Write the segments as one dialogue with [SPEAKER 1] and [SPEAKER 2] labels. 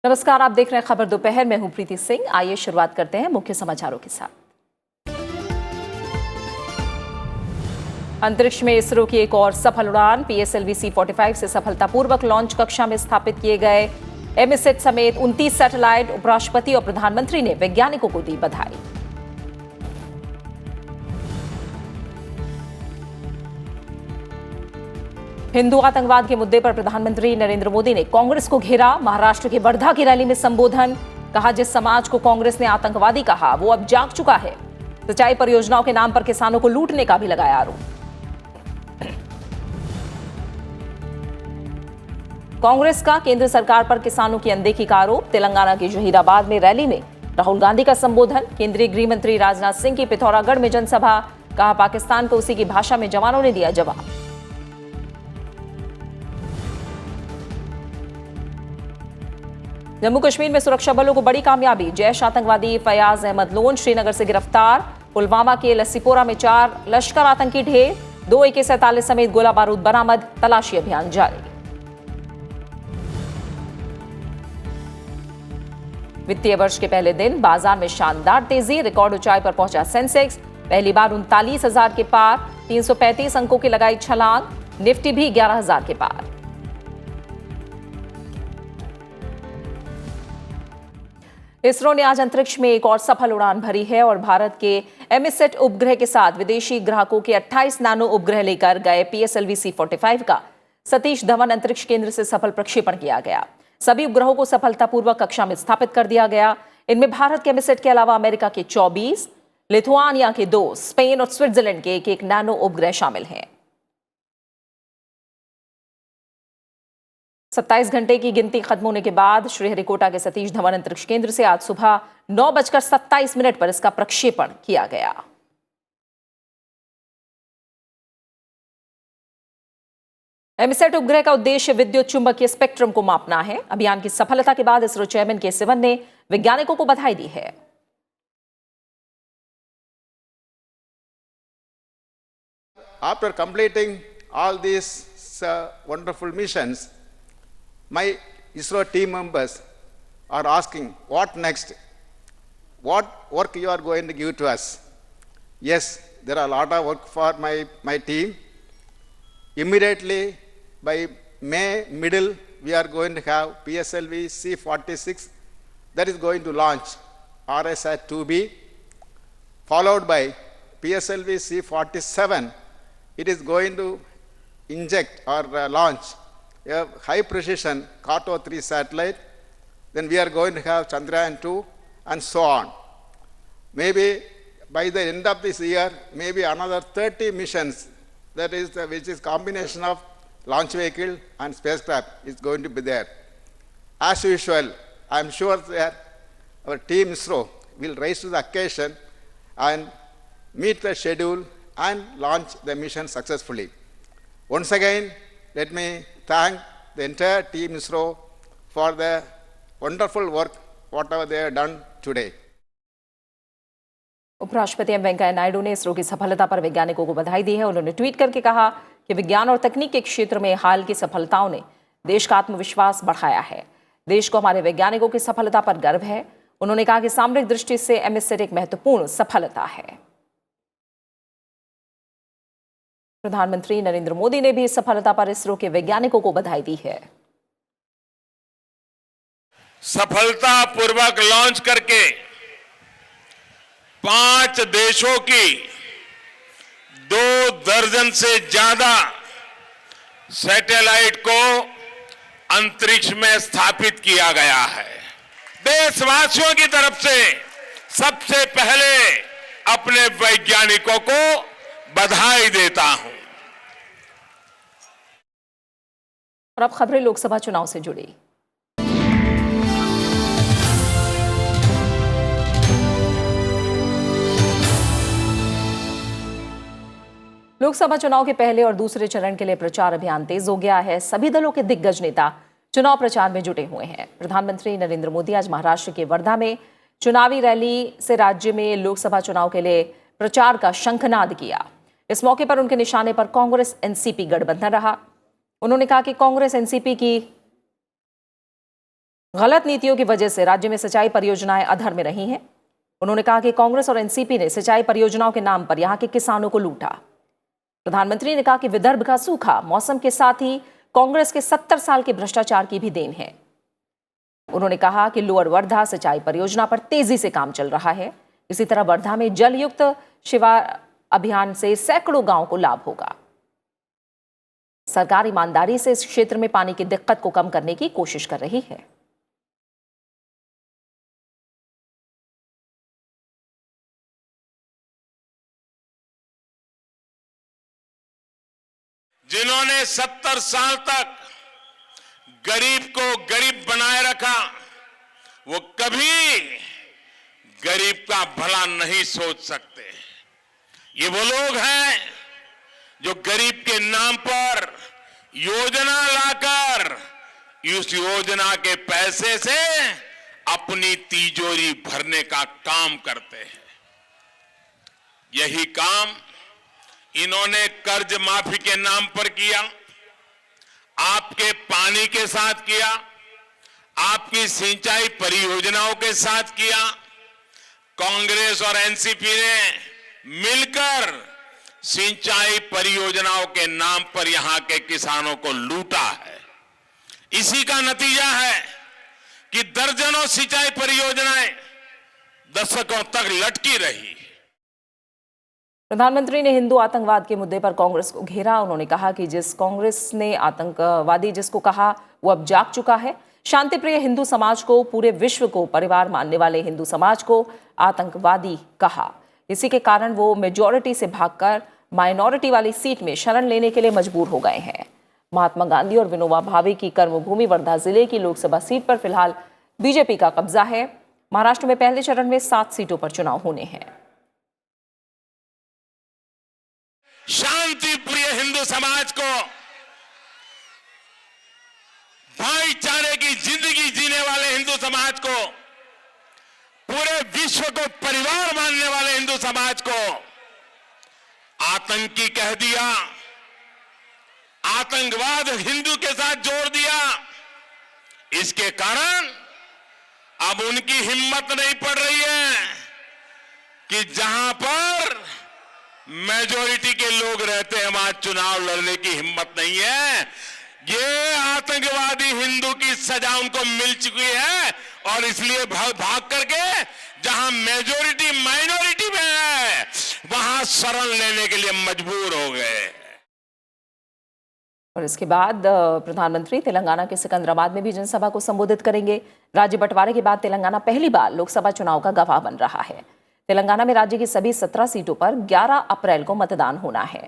[SPEAKER 1] नमस्कार, आप देख रहे हैं खबर दोपहर में। हूं प्रीति सिंह। आइए शुरुआत करते हैं मुख्य समाचारों के साथ। अंतरिक्ष में इसरो की एक और सफल उड़ान। पीएसएलवी C-45 से सफलतापूर्वक लॉन्च कक्षा में स्थापित किए गए एमिसेट समेत 29 सैटेलाइट। उपराष्ट्रपति और प्रधानमंत्री ने वैज्ञानिकों को दी बधाई। हिंदू आतंकवाद के मुद्दे पर प्रधानमंत्री नरेंद्र मोदी ने कांग्रेस को घेरा। महाराष्ट्र के वर्धा की रैली में संबोधन। कहा, जिस समाज को कांग्रेस ने आतंकवादी कहा वो अब जाग चुका है। सिंचाई परियोजनाओं के नाम पर किसानों को लूटने का भी लगाया आरोप। कांग्रेस का केंद्र सरकार पर किसानों की अनदेखी का आरोप। तेलंगाना के जहीराबाद में रैली में राहुल गांधी का संबोधन। केंद्रीय गृह मंत्री राजनाथ सिंह की पिथौरागढ़ में जनसभा। कहा, पाकिस्तान को उसी की भाषा में जवानों ने दिया जवाब। जम्मू कश्मीर में सुरक्षा बलों को बड़ी कामयाबी। जैश आतंकवादी फयाज अहमद लोन श्रीनगर से गिरफ्तार। पुलवामा के लस्सीपोरा में 4 लश्कर आतंकी ढेर। 2 AK-47 समेत गोला बारूद बरामद। तलाशी अभियान जारी। वित्तीय वर्ष के पहले दिन बाजार में शानदार तेजी। रिकॉर्ड ऊंचाई पर पहुंचा सेंसेक्स। पहली बार 39,000 के पार। 335 अंकों की लगाई छलांग। निफ्टी भी 11,000 के पार। इसरो ने आज अंतरिक्ष में एक और सफल उड़ान भरी है और भारत के एमिसेट उपग्रह के साथ विदेशी ग्राहकों के 28 नैनो उपग्रह लेकर गए पीएसएलवी C-45 का सतीश धवन अंतरिक्ष केंद्र से सफल प्रक्षेपण किया गया। सभी उपग्रहों को सफलतापूर्वक कक्षा में स्थापित कर दिया गया। इनमें भारत के एमिसेट के अलावा अमेरिका के 24, लिथुआनिया के 2, स्पेन और स्विट्जरलैंड के एक नैनो उपग्रह शामिल हैं। 27 घंटे की गिनती खत्म होने के बाद श्रीहरिकोटा के सतीश धवन अंतरिक्ष केंद्र से आज सुबह 9:27 पर इसका प्रक्षेपण किया गया। एमिसेट उपग्रह का उद्देश्य विद्युत चुंबकीय स्पेक्ट्रम को मापना है। अभियान की सफलता के बाद इसरो चेयरमैन के सिवन ने वैज्ञानिकों को बधाई दी है।
[SPEAKER 2] After completing all these wonderful missions, my ISRO team members are asking, what next? What work you are going to give to us? Yes, there are a lot of work for my team. Immediately by May middle, we are going to have PSLV C-46 that is going to launch RSat-2B, followed by PSLV C-47. It is going to inject or launch a high precision CORTO-3 satellite. Then we are going to have Chandrayaan-2 and so on. Maybe by the end of this year, maybe another 30 missions, that is which is combination of launch vehicle and spacecraft is going to be there. As usual, I am sure that our team ISRO will rise to the occasion and meet the schedule and launch the mission successfully. Once again, let me thank the entire team ISRO for the wonderful work, whatever they have done today.
[SPEAKER 1] उपराष्ट्रपति M Venkaiah Naidu ने इसरो की सफलता पर वैज्ञानिकों को बधाई दी है। उन्होंने ट्वीट करके कहा कि विज्ञान और तकनीक के क्षेत्र में हाल की सफलताओं ने देश का आत्मविश्वास बढ़ाया है। देश को हमारे वैज्ञानिकों की सफलता पर गर्व है। उन्होंने कहा कि सामरिक दृष्टि से एमिसेट एक महत्वपूर्ण सफलता है। प्रधानमंत्री नरेंद्र मोदी ने भी इस सफलता पर इसरो के वैज्ञानिकों को बधाई दी है।
[SPEAKER 3] सफलतापूर्वक लॉन्च करके 5 देशों की 2 दर्जन से ज्यादा सैटेलाइट को अंतरिक्ष में स्थापित किया गया है। देशवासियों की तरफ से सबसे पहले अपने वैज्ञानिकों को बधाई देता हूं।
[SPEAKER 1] और अब खबरें लोकसभा चुनाव से जुड़ी। लोकसभा चुनाव के पहले और दूसरे चरण के लिए प्रचार अभियान तेज हो गया है। सभी दलों के दिग्गज नेता चुनाव प्रचार में जुटे हुए हैं। प्रधानमंत्री नरेंद्र मोदी आज महाराष्ट्र के वर्धा में चुनावी रैली से राज्य में लोकसभा चुनाव के लिए प्रचार का शंखनाद किया। इस मौके पर उनके निशाने पर कांग्रेस एनसीपी गठबंधन रहा। उन्होंने कहा कि कांग्रेस एनसीपी की गलत नीतियों की वजह से राज्य में सिंचाई परियोजनाएं अधर में रही हैं। उन्होंने कहा कि कांग्रेस और एनसीपी ने सिंचाई परियोजनाओं के नाम पर यहां के किसानों को लूटा। प्रधानमंत्री ने कहा कि विदर्भ का सूखा मौसम के साथ ही कांग्रेस के 70 साल के भ्रष्टाचार की भी देन है। उन्होंने कहा कि लोअर वर्धा सिंचाई परियोजना पर तेजी से काम चल रहा है। इसी तरह वर्धा में जलयुक्त शिवार अभियान से सैकड़ों गांवों को लाभ होगा। सरकार ईमानदारी से इस क्षेत्र में पानी की दिक्कत को कम करने की कोशिश कर रही है।
[SPEAKER 3] जिन्होंने 70 साल तक गरीब को गरीब बनाए रखा, वो कभी गरीब का भला नहीं सोच सकते। ये वो लोग हैं जो गरीब के नाम पर योजना लाकर उस योजना के पैसे से अपनी तिजोरी भरने का काम करते हैं। यही काम इन्होंने कर्ज माफी के नाम पर किया, आपके पानी के साथ किया, आपकी सिंचाई परियोजनाओं के साथ किया। कांग्रेस और एनसीपी ने मिलकर सिंचाई परियोजनाओं के नाम पर यहां के किसानों को लूटा है। इसी का नतीजा है कि दर्जनों सिंचाई परियोजनाएं दशकों तक लटकी रही।
[SPEAKER 1] प्रधानमंत्री ने हिंदू आतंकवाद के मुद्दे पर कांग्रेस को घेरा। उन्होंने कहा कि जिस कांग्रेस ने आतंकवादी जिसको कहा वो अब जाग चुका है। शांतिप्रिय हिंदू समाज को, पूरे विश्व को परिवार मानने वाले हिंदू समाज को आतंकवादी कहा। इसी के कारण वो मेजॉरिटी से भागकर माइनॉरिटी वाली सीट में शरण लेने के लिए मजबूर हो गए हैं। महात्मा गांधी और विनोबा भावे की कर्मभूमि वर्धा जिले की लोकसभा सीट पर फिलहाल बीजेपी का कब्जा है। महाराष्ट्र में पहले चरण में 7 सीटों पर चुनाव होने हैं।
[SPEAKER 3] शांति प्रिय हिंदू समाज को, भाईचारे की जिंदगी जीने वाले हिंदू समाज को, पूरे विश्व को परिवार मानने वाले हिंदू समाज को आतंकी कह दिया, आतंकवाद हिंदू के साथ जोड़ दिया। इसके कारण अब उनकी हिम्मत नहीं पड़ रही है कि जहां पर मेजॉरिटी के लोग रहते हैं वहां चुनाव लड़ने की हिम्मत नहीं है। ये आतंकवादी हिंदू की सजा उनको मिल चुकी है और इसलिए भाग करके जहां मेजॉरिटी माइनॉरिटी में है वहां शरण लेने के लिए मजबूर हो गए।
[SPEAKER 1] और इसके बाद प्रधानमंत्री तेलंगाना के सिकंदराबाद में भी जनसभा को संबोधित करेंगे। राज्य बंटवारे के बाद तेलंगाना पहली बार लोकसभा चुनाव का गवाह बन रहा है। तेलंगाना में राज्य की सभी 17 सीटों पर 11 अप्रैल को मतदान होना है।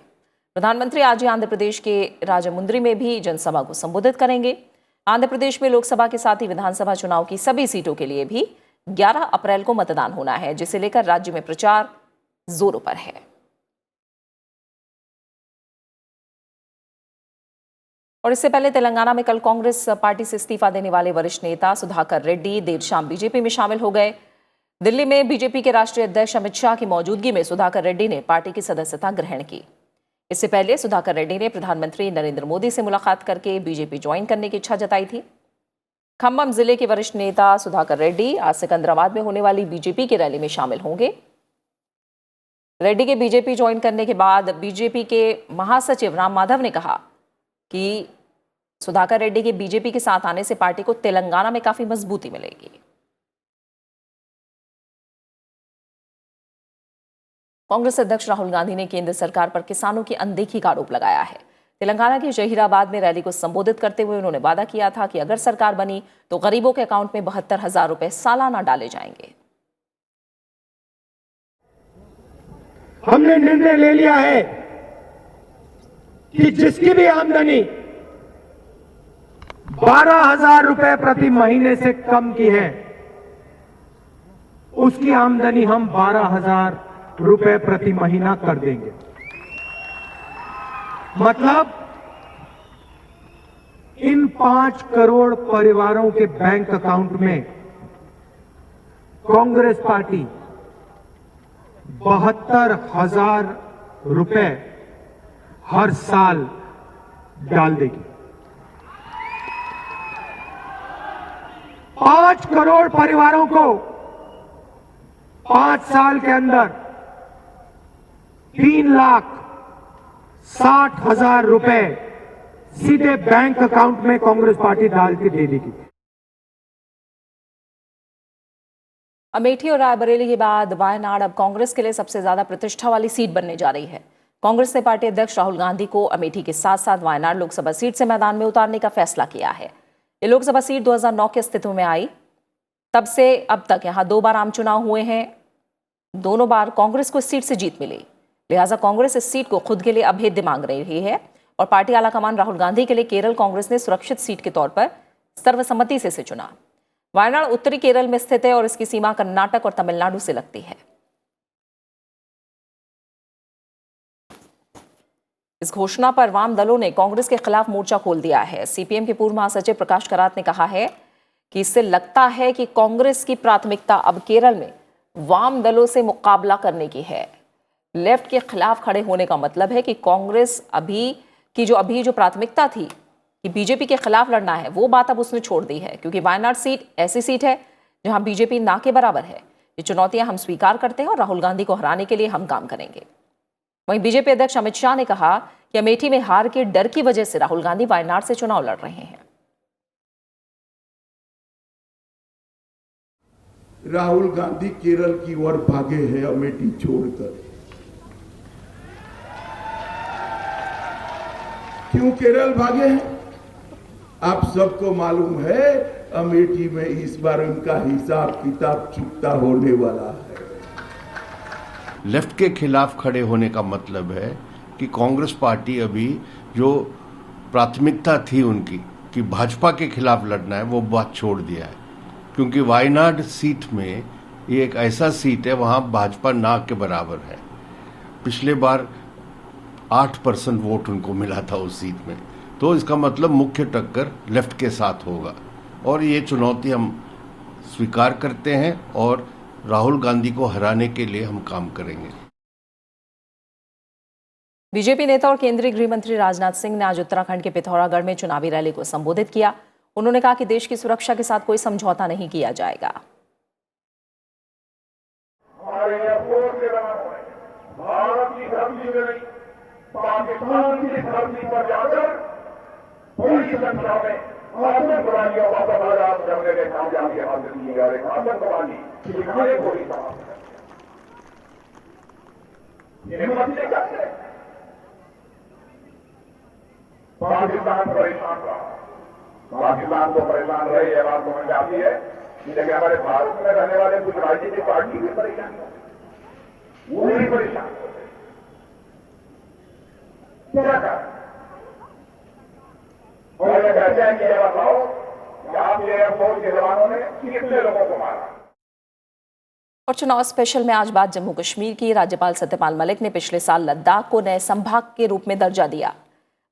[SPEAKER 1] प्रधानमंत्री आज ही आंध्र प्रदेश के राजमुंद्री में भी जनसभा को संबोधित करेंगे। आंध्र प्रदेश में लोकसभा के साथ ही विधानसभा चुनाव की सभी सीटों के लिए भी 11 अप्रैल को मतदान होना है, जिसे लेकर राज्य में प्रचार जोरों पर है। और इससे पहले तेलंगाना में कल कांग्रेस पार्टी से इस्तीफा देने वाले वरिष्ठ नेता सुधाकर रेड्डी देर शाम बीजेपी में शामिल हो गए। दिल्ली में बीजेपी के राष्ट्रीय अध्यक्ष अमित शाह की मौजूदगी में सुधाकर रेड्डी ने पार्टी की सदस्यता ग्रहण की। इससे पहले सुधाकर रेड्डी ने प्रधानमंत्री नरेंद्र मोदी से मुलाकात करके बीजेपी ज्वाइन करने की इच्छा जताई थी। खम्बम जिले के वरिष्ठ नेता सुधाकर रेड्डी आज सिकंदराबाद में होने वाली बीजेपी की रैली में शामिल होंगे। रेड्डी के बीजेपी ज्वाइन करने के बाद बीजेपी के महासचिव राम माधव ने कहा कि सुधाकर रेड्डी के बीजेपी के साथ आने से पार्टी को तेलंगाना में काफी मजबूती मिलेगी। कांग्रेस अध्यक्ष राहुल गांधी ने केंद्र सरकार पर किसानों की अनदेखी का आरोप लगाया है। तेलंगाना के जहीराबाद में रैली को संबोधित करते हुए उन्होंने वादा किया था कि अगर सरकार बनी तो गरीबों के अकाउंट में 72,000 रुपए सालाना डाले जाएंगे।
[SPEAKER 4] हमने निर्णय ले लिया है कि जिसकी भी आमदनी 12,000 रुपए प्रति महीने से कम की है, उसकी आमदनी हम 12,000 रुपए प्रति महीना कर देंगे। मतलब इन 5 करोड़ परिवारों के बैंक अकाउंट में कांग्रेस पार्टी 72,000 रुपए हर साल डाल देगी। 5 करोड़ परिवारों को 5 साल के अंदर 3,60,000 रुपए सीधे बैंक अकाउंट में कांग्रेस पार्टी डाल के दे देगी।
[SPEAKER 1] अमेठी और रायबरेली के बाद वायनाड अब कांग्रेस के लिए सबसे ज्यादा प्रतिष्ठा वाली सीट बनने जा रही है। कांग्रेस ने पार्टी अध्यक्ष राहुल गांधी को अमेठी के साथ साथ वायनाड लोकसभा सीट से मैदान में उतारने का फैसला किया है। ये लोकसभा सीट 2009 के अस्तित्व में आई, तब से अब तक यहां 2 बार आम चुनाव हुए हैं। दोनों बार कांग्रेस को इस सीट से जीत मिली, लिहाजा कांग्रेस इस सीट को खुद के लिए अभेद्य मांग रही है और पार्टी आलाकमान राहुल गांधी के लिए केरल कांग्रेस ने सुरक्षित सीट के तौर पर सर्वसम्मति से इसे चुना। वायनाड उत्तरी केरल में स्थित है और इसकी सीमा कर्नाटक और तमिलनाडु से लगती है। इस घोषणा पर वाम दलों ने कांग्रेस के खिलाफ मोर्चा खोल दिया है। सीपीएम के पूर्व महासचिव प्रकाश करात ने कहा है कि इससे लगता है कि कांग्रेस की प्राथमिकता अब केरल में वाम दलों से मुकाबला करने की है। लेफ्ट के खिलाफ खड़े होने का मतलब है कि कांग्रेस अभी जो प्राथमिकता थी कि बीजेपी के खिलाफ लड़ना है, वो बात अब उसने छोड़ दी है, क्योंकि वायनाड सीट ऐसी सीट है जहां बीजेपी ना के बराबर है। ये चुनौतियां हम स्वीकार करते हैं और राहुल गांधी को हराने के लिए हम काम करेंगे। वहीं बीजेपी अध्यक्ष अमित शाह ने कहा कि अमेठी में हार के डर की वजह से राहुल गांधी वायनाड से चुनाव लड़ रहे हैं।
[SPEAKER 5] राहुल गांधी केरल की ओर भागे हैं अमेठी छोड़कर। क्यों केरल भागे हैं? आप सबको मालूम है अमेठी में इस बार उनका हिसाब किताब चुकता होने वाला है।
[SPEAKER 6] लेफ्ट के खिलाफ खड़े होने का मतलब है कि कांग्रेस पार्टी अभी जो प्राथमिकता थी उनकी कि भाजपा के खिलाफ लड़ना है, वो बात छोड़ दिया है, क्योंकि वायनाड सीट में ये एक ऐसा सीट है वहां भाजपा ना के बराबर है। पिछले बार 8% वोट उनको मिला था उस सीट में, तो इसका मतलब मुख्य टक्कर लेफ्ट के साथ होगा और ये चुनौती हम स्वीकार करते हैं और राहुल गांधी को हराने के लिए हम काम करेंगे।
[SPEAKER 1] बीजेपी नेता और केंद्रीय गृह मंत्री राजनाथ सिंह ने आज उत्तराखंड के पिथौरागढ़ में चुनावी रैली को संबोधित किया। उन्होंने कहा कि देश की सुरक्षा के साथ कोई समझौता नहीं किया जाएगा।
[SPEAKER 7] भारत की धरती में पाकिस्तान की धरती पर जाकर बड़ी संख्या में आतंकवादियों का बर्बाद करने में कामयाबी हासिल की है। आतंकवादी ठिकाने को ही समाप्त है। हिम्मत नहीं करते। पाकिस्तान परेशान रहा, पाकिस्तान को परेशान रही है, बात समझ आती है। लेकिन हमारे भारत में रहने वाले कुछ राजनीतिक पार्टी भी परेशान है, वो नहीं परेशान होते। क्या कर और ये कहते हैं कि ये बताओ कि आपके एयरफोर्स के जवानों ने कितने लोगों को मारा।
[SPEAKER 1] और चुनाव स्पेशल में आज बात जम्मू कश्मीर की। राज्यपाल सत्यपाल मलिक ने पिछले साल लद्दाख को नए संभाग के रूप में दर्जा दिया।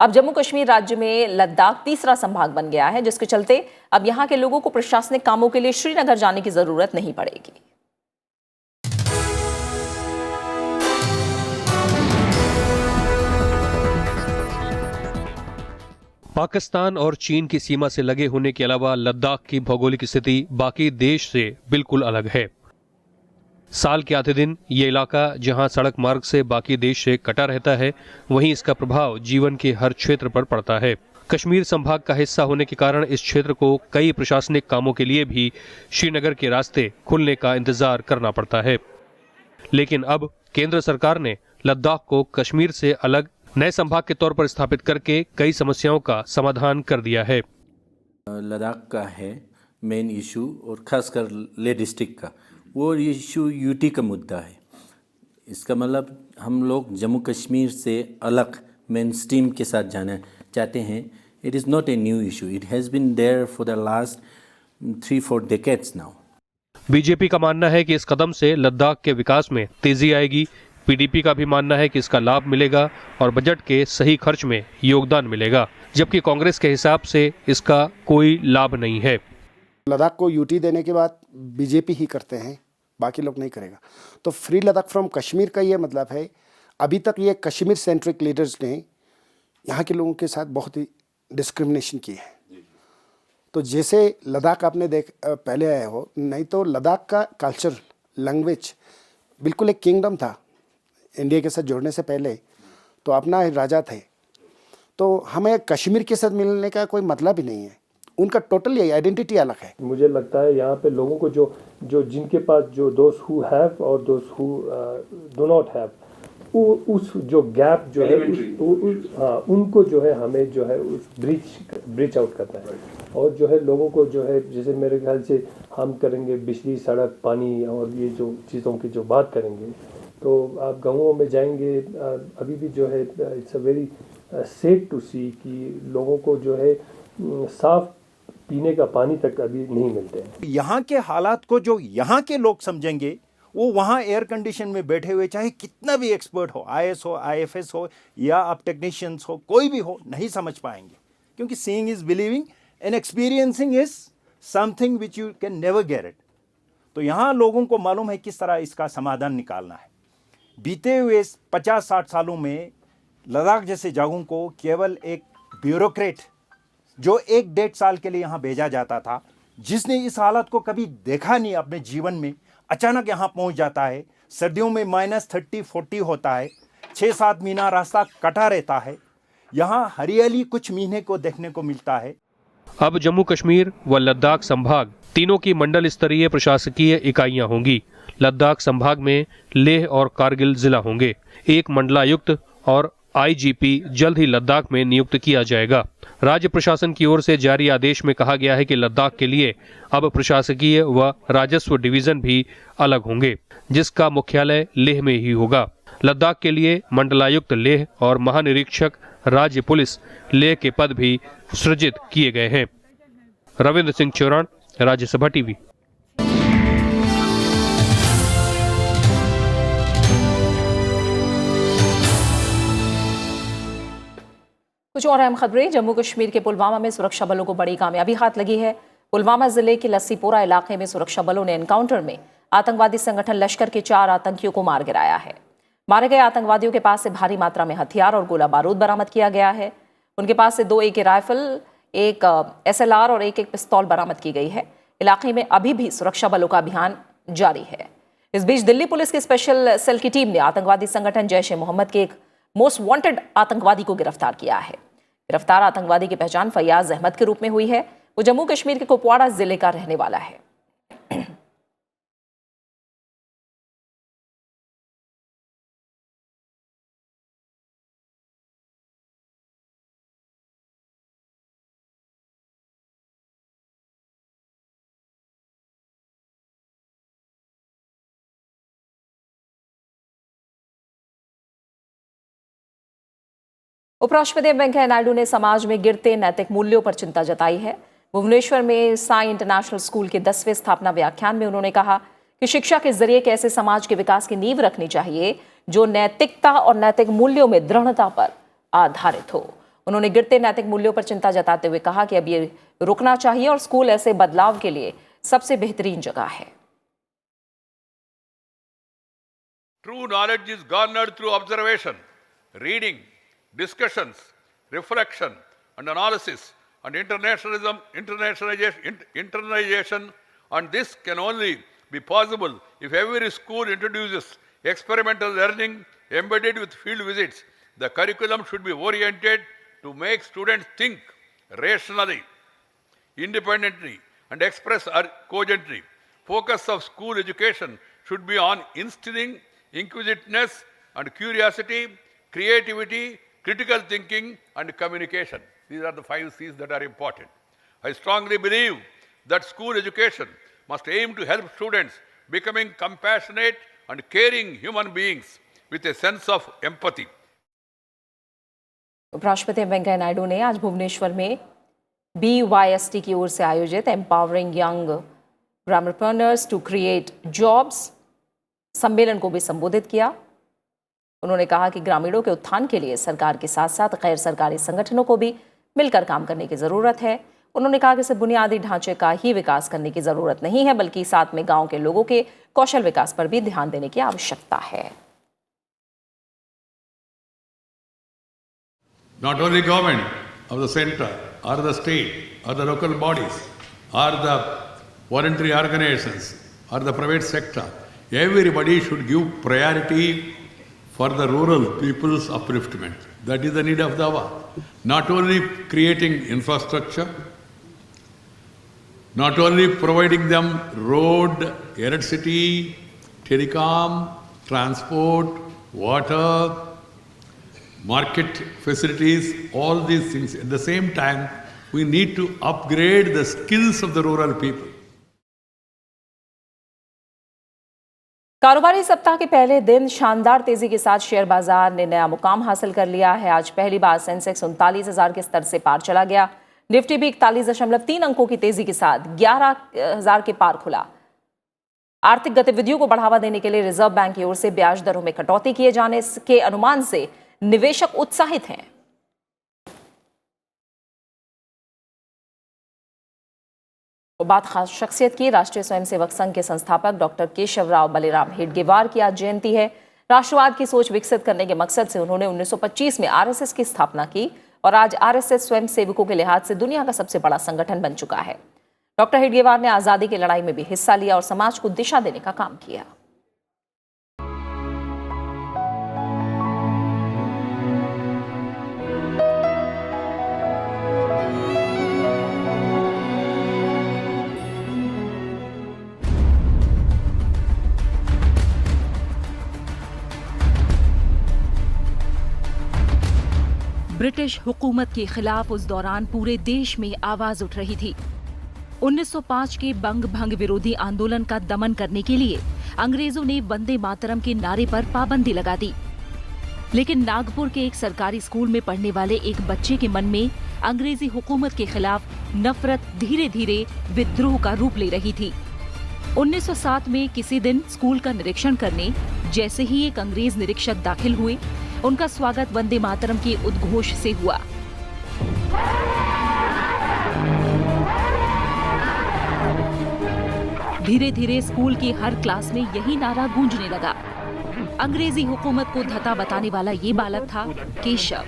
[SPEAKER 1] अब जम्मू कश्मीर राज्य में लद्दाख तीसरा संभाग बन गया है, जिसके चलते अब यहां के लोगों को प्रशासनिक कामों के लिए श्रीनगर जाने की जरूरत नहीं पड़ेगी।
[SPEAKER 8] पाकिस्तान और चीन की सीमा से लगे होने के अलावा लद्दाख की भौगोलिक स्थिति बाकी देश से बिल्कुल अलग है। साल के आधे दिन ये इलाका जहां सड़क मार्ग से बाकी देश से कटा रहता है, वहीं इसका प्रभाव जीवन के हर क्षेत्र पर पड़ता है। कश्मीर संभाग का हिस्सा होने के कारण इस क्षेत्र को कई प्रशासनिक कामों के लिए भी श्रीनगर के रास्ते खुलने का इंतजार करना पड़ता है। लेकिन अब केंद्र सरकार ने लद्दाख को कश्मीर से अलग नए संभाग के तौर पर स्थापित करके कई समस्याओं का समाधान कर दिया है।
[SPEAKER 9] लद्दाख का है मेन इशू, और खासकर लेह डिस्ट्रिक्ट का वो इशू यूटी का मुद्दा है। इसका मतलब हम लोग जम्मू कश्मीर से अलग मेन स्ट्रीम के साथ जाना चाहते हैं। It is not a new issue, it has been there for the last 3-4 decades now.
[SPEAKER 8] BJP का मानना है कि इस कदम से लद्दाख के विकास में तेजी आएगी। पीडीपी का भी मानना है कि इसका लाभ मिलेगा और बजट के सही खर्च में योगदान मिलेगा, जबकि कांग्रेस के हिसाब से इसका कोई लाभ नहीं है।
[SPEAKER 10] लद्दाख को यूटी देने के बाद बीजेपी ही करते हैं, बाकी लोग नहीं करेगा। तो फ्री लद्दाख फ्रॉम कश्मीर का ये मतलब है, अभी तक ये कश्मीर सेंट्रिक लीडर्स ने यहाँ के लोगों के साथ बहुत ही डिस्क्रिमिनेशन की है। तो जैसे लद्दाख आपने पहले आए हो, नहीं तो लद्दाख का कल्चर, लैंग्वेज बिल्कुल एक किंगडम था इंडिया के साथ जुड़ने से पहले, तो अपना राजा थे। तो हमें कश्मीर के साथ मिलने का कोई मतलब ही नहीं है, उनका टोटली आइडेंटिटी अलग है।
[SPEAKER 11] मुझे लगता है यहाँ पे लोगों को जो जिनके पास जो दोस्त हु हैव और दोस्त हु डू नॉट हैव, उस जो गैप जो है उनको जो है हमें जो है उस ब्रिज आउट करना है। और जो है लोगों को जो है, जैसे मेरे ख्याल से हम करेंगे बिजली, सड़क, पानी और ये जो चीज़ों की जो बात करेंगे, तो आप गाँवों में जाएंगे, अभी भी जो है it's a very safe to see कि लोगों को जो है साफ पीने का पानी तक अभी नहीं मिलते हैं।
[SPEAKER 12] यहाँ के हालात को जो यहाँ के लोग समझेंगे, वो वहाँ एयर कंडीशन में बैठे हुए चाहे कितना भी एक्सपर्ट हो, IAS हो, IFS हो या आप टेक्नीशियंस हो, कोई भी हो, नहीं समझ पाएंगे। क्योंकि seeing is believing and experiencing is something which you can never get it. तो यहाँ लोगों को मालूम है किस तरह इसका समाधान निकालना है। बीते हुए 50-60 सालों में लद्दाख जैसे जगहों को केवल एक ब्यूरोक्रेट जो 1-1.5 साल के लिए यहाँ भेजा जाता था, जिसने इस हालत को कभी देखा नहीं अपने जीवन में, अचानक यहाँ पहुँच जाता है। सर्दियों में -30-40 होता है, 6-7 महीना रास्ता कटा रहता है। यहाँ हरियाली कुछ महीने को देखने को मिलता है।
[SPEAKER 8] अब जम्मू कश्मीर व लद्दाख संभाग तीनों की मंडल स्तरीय प्रशासकीय इकाइयां होंगी। लद्दाख संभाग में लेह और कारगिल जिला होंगे। एक मंडलायुक्त और IGP जल्द ही लद्दाख में नियुक्त किया जाएगा। राज्य प्रशासन की ओर से जारी आदेश में कहा गया है कि लद्दाख के लिए अब प्रशासकीय व राजस्व डिवीजन भी अलग होंगे, जिसका मुख्यालय लेह में ही होगा। लद्दाख के लिए मंडलायुक्त लेह और महानिरीक्षक राज्य पुलिस लेह के पद भी सृजित किए गए हैं। रविंद्र सिंह चौरान, राज्यसभा टीवी।
[SPEAKER 1] कुछ और अहम खबरें। जम्मू कश्मीर के पुलवामा में सुरक्षा बलों को बड़ी कामयाबी हाथ लगी है। पुलवामा जिले के लस्सीपोरा इलाके में सुरक्षा बलों ने एनकाउंटर में आतंकवादी संगठन लश्कर के 4 आतंकियों को मार गिराया है। मारे गए आतंकवादियों के पास से भारी मात्रा में हथियार और गोला बारूद बरामद किया गया है। उनके पास से 2 AK राइफल, 1 SLR और 1 पिस्तौल बरामद की गई है। इलाके में अभी भी सुरक्षा बलों का अभियान जारी है। इस बीच दिल्ली पुलिस की स्पेशल सेल की टीम ने आतंकवादी संगठन जैश-ए-मोहम्मद के एक मोस्ट वांटेड आतंकवादी को गिरफ्तार किया है। गिरफ्तार आतंकवादी की पहचान फैयाज अहमद के रूप में हुई है। वो जम्मू कश्मीर के कुपवाड़ा जिले का रहने वाला है। उपराष्ट्रपति वेंकैया नायडू ने समाज में गिरते नैतिक मूल्यों पर चिंता जताई है। भुवनेश्वर में साई इंटरनेशनल स्कूल के 10वें स्थापना व्याख्यान में उन्होंने कहा कि शिक्षा के जरिए कैसे समाज के विकास की नींव रखनी चाहिए जो नैतिकता और नैतिक मूल्यों में दृढ़ता पर आधारित हो। उन्होंने गिरते नैतिक मूल्यों पर चिंता जताते हुए कहा कि अब ये रुकना चाहिए और स्कूल ऐसे बदलाव के लिए सबसे बेहतरीन जगह है।
[SPEAKER 3] True knowledge is garnered through observation, reading, discussions, reflection and analysis and internalization, and this can only be possible if every school introduces experimental learning embedded with field visits. The curriculum should be oriented to make students think rationally, independently and express cogently. Focus of school education should be on instilling inquisitiveness and curiosity, creativity, critical thinking and communication. These are the 5 C's that are important. I strongly believe that school education must aim to help students becoming compassionate and caring human beings with a sense of empathy.
[SPEAKER 1] उपराष्ट्रपति वेंकैया नायडू ने आज भुवनेश्वर में BYST की ओर से आयोजित empowering young entrepreneurs to create jobs सम्मेलन को भी संबोधित किया। उन्होंने कहा कि ग्रामीणों के उत्थान के लिए सरकार के साथ साथ गैर सरकारी संगठनों को भी मिलकर काम करने की ज़रूरत है। उन्होंने कहा कि सिर्फ बुनियादी ढांचे का ही विकास करने की ज़रूरत नहीं है, बल्कि साथ में गांव के लोगों के कौशल विकास पर भी ध्यान देने की आवश्यकता है।
[SPEAKER 13] Not only government of the center, or the state or the local bodies or the voluntary organizations or the private sector, everybody should give priority for the rural people's upliftment. That is the need of the hour. Not only creating infrastructure, not only providing them road, electricity, telecom, transport, water, market facilities, all these things. At the same time, we need to upgrade the skills of the rural people.
[SPEAKER 1] कारोबारी सप्ताह के पहले दिन शानदार तेजी के साथ share बाजार ने नया मुकाम हासिल कर लिया है। आज पहली बार सेंसेक्स 39,000 के स्तर से पार चला गया। निफ्टी भी 41.3 अंकों की तेजी के साथ 11,000 के पार खुला। आर्थिक गतिविधियों को बढ़ावा देने के लिए रिजर्व बैंक की ओर से ब्याज दरों में कटौती किए जाने के अनुमान से निवेशक उत्साहित हैं। बात खास शख्सियत की। राष्ट्रीय स्वयंसेवक संघ के संस्थापक डॉक्टर केशवराव बलिराम हेडगेवार की आज जयंती है। राष्ट्रवाद की सोच विकसित करने के मकसद से उन्होंने 1925 में आरएसएस की स्थापना की और आज आरएसएस स्वयंसेवकों के लिहाज से दुनिया का सबसे बड़ा संगठन बन चुका है। डॉक्टर हेडगेवार ने आजादी की लड़ाई में भी हिस्सा लिया और समाज को दिशा देने का काम किया।
[SPEAKER 14] ब्रिटिश हुकूमत के खिलाफ उस दौरान पूरे देश में आवाज उठ रही थी। 1905 के बंग भंग विरोधी आंदोलन का दमन करने के लिए अंग्रेजों ने वंदे मातरम के नारे पर पाबंदी लगा दी। लेकिन नागपुर के एक सरकारी स्कूल में पढ़ने वाले एक बच्चे के मन में अंग्रेजी हुकूमत के खिलाफ नफरत धीरे धीरे विद्रोह का रूप ले रही थी। 1907 में किसी दिन स्कूल का निरीक्षण करने जैसे ही एक अंग्रेज निरीक्षक दाखिल हुए, उनका स्वागत वंदे मातरम के उद्घोष से हुआ। धीरे धीरे स्कूल की हर क्लास में यही नारा गूंजने लगा। अंग्रेजी हुकूमत को धता बताने वाला ये बालक था केशव,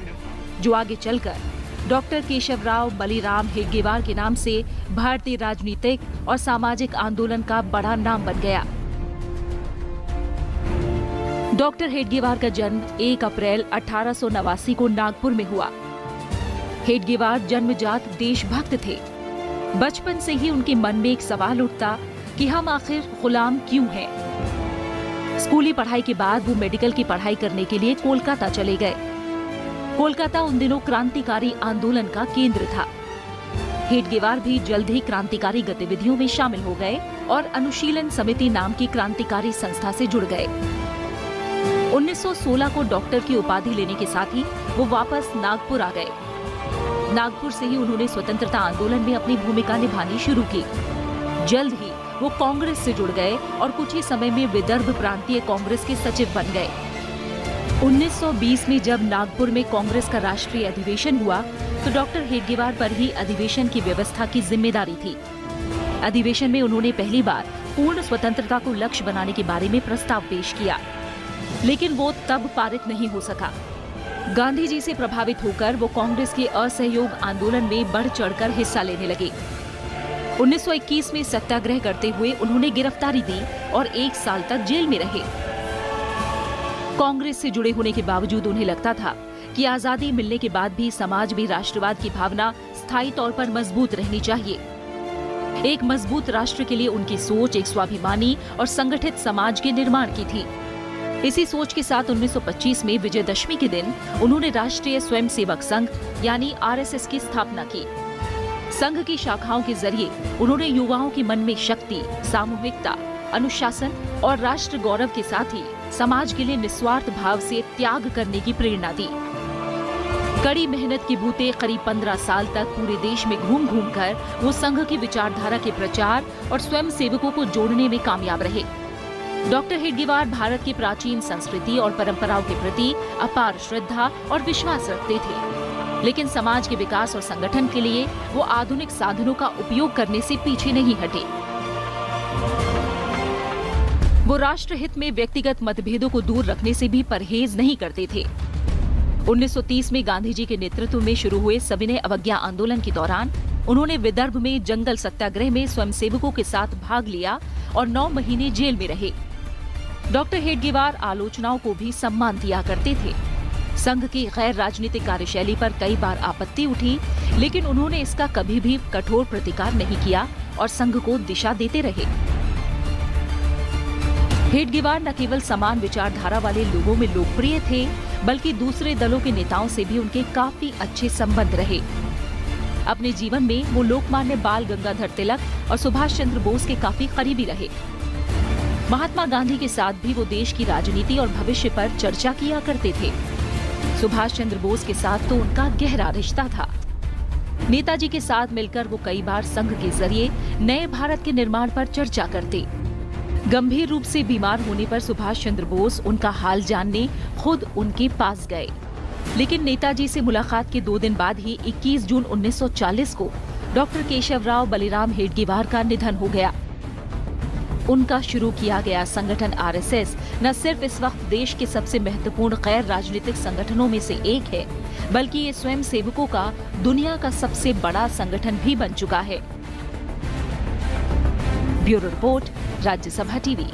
[SPEAKER 14] जो आगे चलकर डॉक्टर केशवराव बलिराम हेडगेवार के नाम से भारतीय राजनीतिक और सामाजिक आंदोलन का बड़ा नाम बन गया। डॉक्टर हेडगेवार का जन्म 1 अप्रैल 1889 को नागपुर में हुआ। हेडगेवार जन्मजात देशभक्त थे। बचपन से ही उनके मन में एक सवाल उठता कि हम आखिर गुलाम क्यों हैं। स्कूली पढ़ाई के बाद वो मेडिकल की पढ़ाई करने के लिए कोलकाता चले गए। कोलकाता उन दिनों क्रांतिकारी आंदोलन का केंद्र था। हेडगेवार भी जल्द ही क्रांतिकारी गतिविधियों में शामिल हो गए और अनुशीलन समिति नाम की क्रांतिकारी संस्था से जुड़ गए। 1916 को डॉक्टर की उपाधि लेने के साथ ही वो वापस नागपुर आ गए। नागपुर से ही उन्होंने स्वतंत्रता आंदोलन में अपनी भूमिका निभानी शुरू की। जल्द ही वो कांग्रेस से जुड़ गए और कुछ ही समय में विदर्भ प्रांतीय कांग्रेस के सचिव बन गए। 1920 में जब नागपुर में कांग्रेस का राष्ट्रीय अधिवेशन हुआ तो डॉक्टर हेडगेवार पर ही अधिवेशन की व्यवस्था की जिम्मेदारी थी। अधिवेशन में उन्होंने पहली बार पूर्ण स्वतंत्रता को लक्ष्य बनाने के बारे में प्रस्ताव पेश किया, लेकिन वो तब पारित नहीं हो सका। गांधी जी से प्रभावित होकर वो कांग्रेस के असहयोग आंदोलन में बढ़ चढ़कर हिस्सा लेने लगे। 1921 में सत्याग्रह करते हुए उन्होंने गिरफ्तारी दी और 1 साल तक जेल में रहे। कांग्रेस से जुड़े होने के बावजूद उन्हें लगता था कि आजादी मिलने के बाद भी समाज में राष्ट्रवाद की भावना स्थायी तौर पर मजबूत रहनी चाहिए। एक मजबूत राष्ट्र के लिए उनकी सोच एक स्वाभिमानी और संगठित समाज के निर्माण की थी। इसी सोच के साथ 1925 में विजयदशमी के दिन उन्होंने राष्ट्रीय स्वयंसेवक संघ यानी आरएसएस की स्थापना की। संघ की शाखाओं के जरिए उन्होंने युवाओं के मन में शक्ति, सामूहिकता, अनुशासन और राष्ट्र गौरव के साथ ही समाज के लिए निस्वार्थ भाव से त्याग करने की प्रेरणा दी। कड़ी मेहनत के बूते करीब 15 साल तक पूरे देश में घूम घूम कर वो संघ की विचारधारा के प्रचार और स्वयं सेवकों को जोड़ने में कामयाब रहे। डॉक्टर हेडगेवार भारत की प्राचीन संस्कृति और परंपराओं के प्रति अपार श्रद्धा और विश्वास रखते थे, लेकिन समाज के विकास और संगठन के लिए वो आधुनिक साधनों का उपयोग करने से पीछे नहीं हटे। वो राष्ट्रहित में व्यक्तिगत मतभेदों को दूर रखने से भी परहेज नहीं करते थे। 1930 में गांधी जी के नेतृत्व में शुरू हुए सविनय अवज्ञा आंदोलन के दौरान उन्होंने विदर्भ में जंगल सत्याग्रह में स्वयंसेवकों के साथ भाग लिया और 9 महीने जेल में रहे। डॉक्टर हेडगेवार आलोचनाओं को भी सम्मान दिया करते थे। संघ की गैर राजनीतिक कार्यशैली पर कई बार आपत्ति उठी, लेकिन उन्होंने इसका कभी भी कठोर प्रतिकार नहीं किया और संघ को दिशा देते रहे। हेडगेवार न केवल समान विचारधारा वाले लोगों में लोकप्रिय थे, बल्कि दूसरे दलों के नेताओं से भी उनके काफी अच्छे संबंध रहे। अपने जीवन में वो लोकमान्य बाल गंगाधर तिलक और सुभाष चंद्र बोस के काफी करीबी रहे। महात्मा गांधी के साथ भी वो देश की राजनीति और भविष्य पर चर्चा किया करते थे। सुभाष चंद्र बोस के साथ तो उनका गहरा रिश्ता था। नेताजी के साथ मिलकर वो कई बार संघ के जरिए नए भारत के निर्माण पर चर्चा करते। गंभीर रूप से बीमार होने पर सुभाष चंद्र बोस उनका हाल जानने खुद उनके पास गए, लेकिन नेताजी से मुलाकात के 2 दिन बाद ही 21 जून 1940 को डॉक्टर केशवराव बलिराम हेडगेवार का निधन हो गया। उनका शुरू किया गया संगठन आरएसएस न सिर्फ इस वक्त देश के सबसे महत्वपूर्ण गैर राजनीतिक संगठनों में से एक है, बल्कि ये स्वयं सेवकों का दुनिया का सबसे बड़ा संगठन भी बन चुका है। Bureau report, Rajya Sabha TV.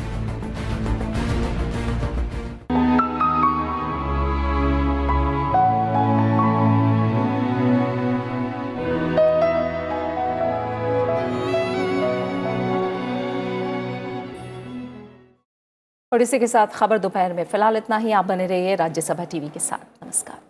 [SPEAKER 1] और इसी के साथ खबर दोपहर में फिलहाल इतना ही। आप बने रहिए राज्यसभा टीवी के साथ। नमस्कार।